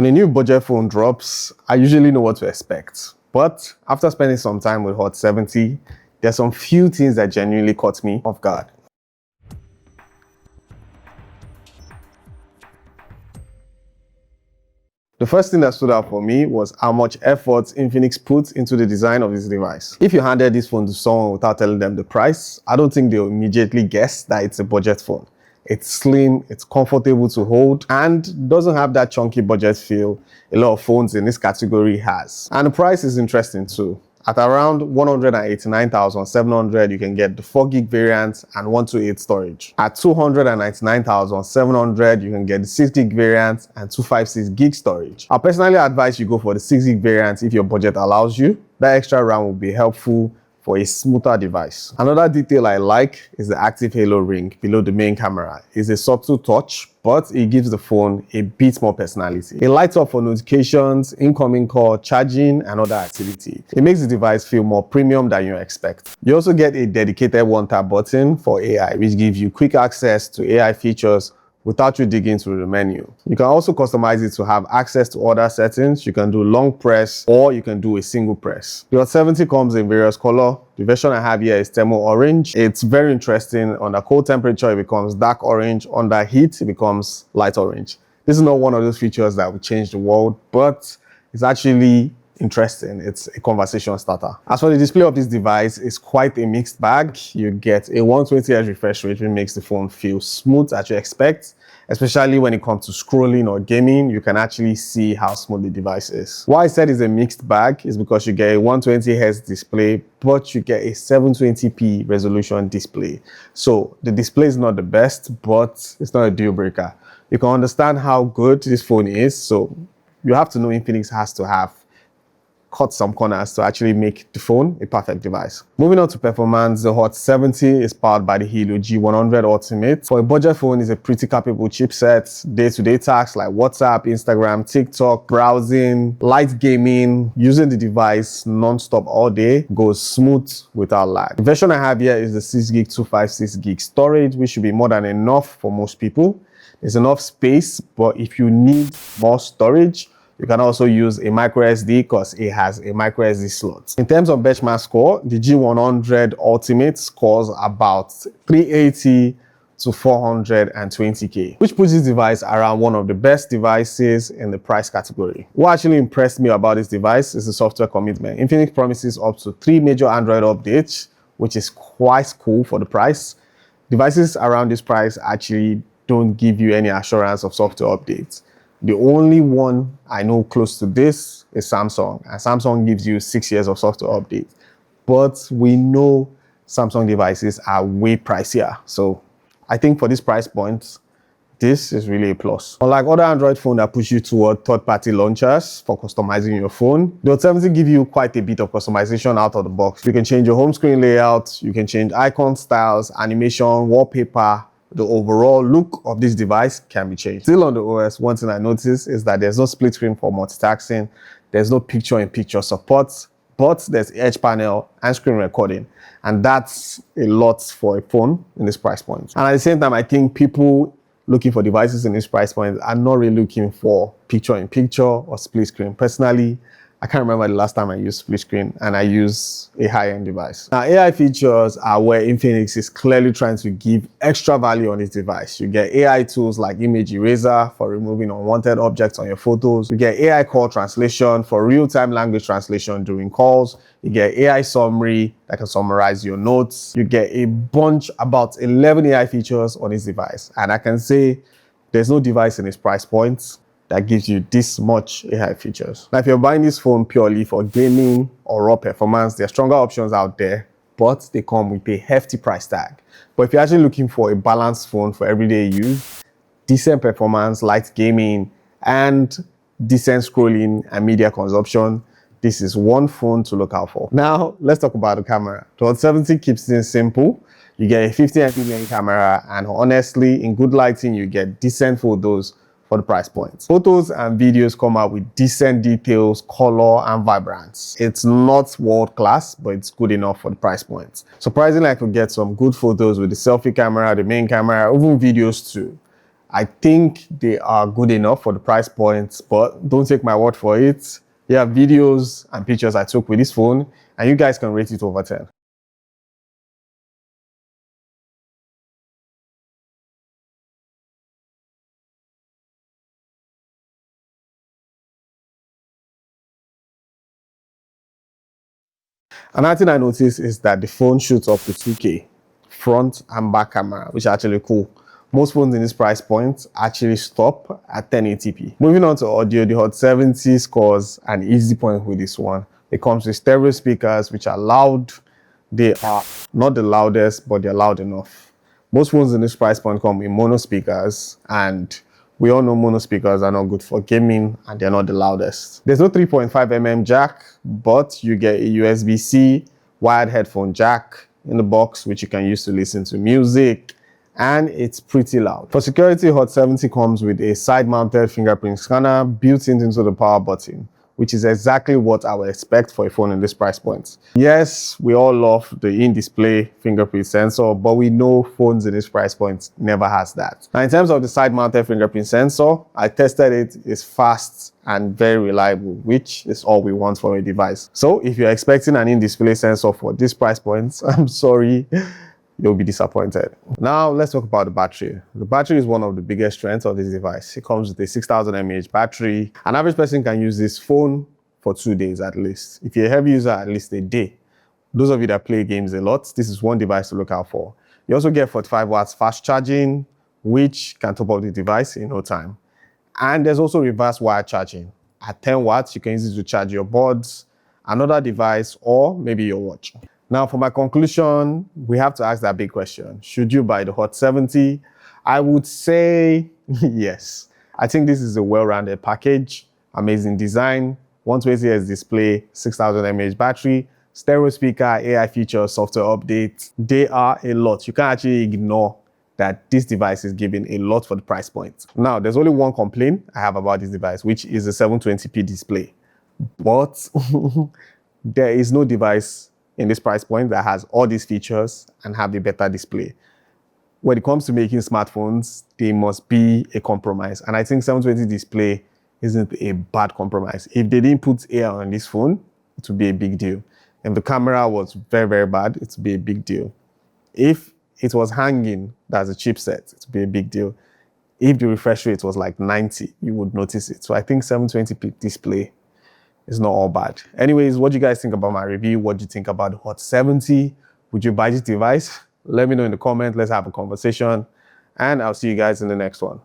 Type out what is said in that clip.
When a new budget phone drops, I usually know what to expect. But after spending some time with Hot 70, there's some few things that genuinely caught me off guard. The first thing that stood out for me was how much effort Infinix put into the design of this device. If you handed this phone to someone without telling them the price, I don't think they'll immediately guess that it's a budget phone. It's slim, it's comfortable to hold, and doesn't have that chunky budget feel a lot of phones in this category has. And the price is interesting too. At around $189,700, you can get the 4GB variant and 128 storage. At $299,700, you can get the 6GB variant and 256GB storage. I personally advise you go for the 6GB variant if your budget allows you. That extra RAM will be helpful for a smoother device. Another detail I like is the active halo ring below the main camera. It's a subtle touch, but it gives the phone a bit more personality. It lights up for notifications, incoming call, charging, and other activity. It makes the device feel more premium than you expect. You also get a dedicated one-tap button for AI, which gives you quick access to AI features without you digging through the menu. You can also customize it to have access to other settings. You can do long press or you can do a single press. The Hot 70 comes in various colors. The version I have here is thermal orange. It's very interesting. Under cold temperature, it becomes dark orange. Under heat, it becomes light orange. This is not one of those features that will change the world, but it's actually interesting. It's a conversation starter. As for the display of this device, it's quite a mixed bag. You get a 120Hz refresh rate, which makes the phone feel smooth as you expect. Especially when it comes to scrolling or gaming, you can actually see how smooth the device is. Why I said it's a mixed bag is because you get a 120Hz display, but you get a 720p resolution display. So the display is not the best, but it's not a deal breaker. You can understand how good this phone is, so you have to know Infinix has to have cut some corners to actually make the phone a perfect device. Moving on to performance, the Hot 70 is powered by the Helio G100 Ultimate. For a budget phone, it's a pretty capable chipset. Day-to-day tasks like WhatsApp, Instagram, TikTok, browsing, light gaming, using the device non-stop all day goes smooth without lag. The version I have here is the 6GB 256GB storage, which should be more than enough for most people. There's enough space, but if you need more storage, you can also use a micro SD because it has a micro SD slot. In terms of benchmark score, the G100 Ultimate scores about 380 to 420K, which puts this device around one of the best devices in the price category. What actually impressed me about this device is the software commitment. Infinix promises up to 3 major Android updates, which is quite cool for the price. Devices around this price actually don't give you any assurance of software updates. The only one I know close to this is Samsung, and Samsung gives you 6 years of software update. But we know Samsung devices are way pricier. So I think for this price point, this is really a plus. Unlike other Android phones that push you toward third-party launchers for customizing your phone, the Hot 70 give you quite a bit of customization out of the box. You can change your home screen layout, you can change icon styles, animation, wallpaper. The overall look of this device can be changed. Still on the OS, one thing I noticed is that there's no split screen for multitasking, there's no picture-in-picture support, but there's edge panel and screen recording. And that's a lot for a phone in this price point. And at the same time, I think people looking for devices in this price point are not really looking for picture-in-picture or split screen. Personally, I can't remember the last time I used split screen and I use a high-end device. Now, AI features are where Infinix is clearly trying to give extra value on this device. You get AI tools like image eraser for removing unwanted objects on your photos. You get AI call translation for real-time language translation during calls. You get AI summary that can summarize your notes. You get a bunch, about 11 AI features on this device. And I can say there's no device in this price point that gives you this much AI features. Now, if you're buying this phone purely for gaming or raw performance, there are stronger options out there, but they come with a hefty price tag. But if you're actually looking for a balanced phone for everyday use, decent performance, light gaming, and decent scrolling and media consumption, this is one phone to look out for. Now, let's talk about the camera. The Hot 70 keeps things simple. You get a 50MP main camera, and honestly, in good lighting, you get decent photos for the price point. Photos and videos come out with decent details, color, and vibrance. It's not world class, but it's good enough for the price point. Surprisingly, I could get some good photos with the selfie camera, the main camera, even videos too. I think they are good enough for the price point, but don't take my word for it. There are videos and pictures I took with this phone, and you guys can rate it over 10. Another thing I noticed is that the phone shoots up to 2K, front and back camera, which is actually cool. Most phones in this price point actually stop at 1080p. Moving on to audio, the Hot 70 scores an easy point with this one. It comes with stereo speakers, which are loud. They are not the loudest, but they're loud enough. Most phones in this price point come with mono speakers, and we all know mono speakers are not good for gaming and they're not the loudest. There's no 3.5mm jack, but you get a USB-C wired headphone jack in the box, which you can use to listen to music, and it's pretty loud. For security, Hot 70 comes with a side-mounted fingerprint scanner built into the power button, which is exactly what I would expect for a phone in this price point. Yes, we all love the in-display fingerprint sensor, but we know phones in this price point never has that. Now, in terms of the side-mounted fingerprint sensor, I tested it. It's fast and very reliable, which is all we want from a device. So if you're expecting an in-display sensor for this price point, I'm sorry, you'll be disappointed. Now let's talk about the battery. The battery is one of the biggest strengths of this device. It comes with a 6000 mAh battery. An average person can use this phone for 2 days at least. If you're a heavy user, at least a day. Those of you that play games a lot, this is one device to look out for. You also get 45 watts fast charging, which can top up the device in no time. And there's also reverse wire charging. At 10 watts, you can use it to charge your buds, another device, or maybe your watch. Now, for my conclusion, we have to ask that big question. Should you buy the Hot 70? I would say yes. I think this is a well-rounded package, amazing design, 120Hz display, 6000 mAh battery, stereo speaker, AI features, software updates. They are a lot. You can't actually ignore that this device is giving a lot for the price point. Now, there's only one complaint I have about this device, which is a 720p display. But there is no device in this price point that has all these features and have a better display. When it comes to making smartphones, they must be a compromise. And I think 720 display isn't a bad compromise. If they didn't put AI on this phone, it would be a big deal. If the camera was very, very bad, it would be a big deal. If it was hanging, that's a chipset, it would be a big deal. If the refresh rate was like 90, you would notice it. So I think 720p display is not all bad. Anyways, what do you guys think about my review? What do you think about the Hot 70? Would you buy this device? Let me know in the comments. Let's have a conversation. And I'll see you guys in the next one.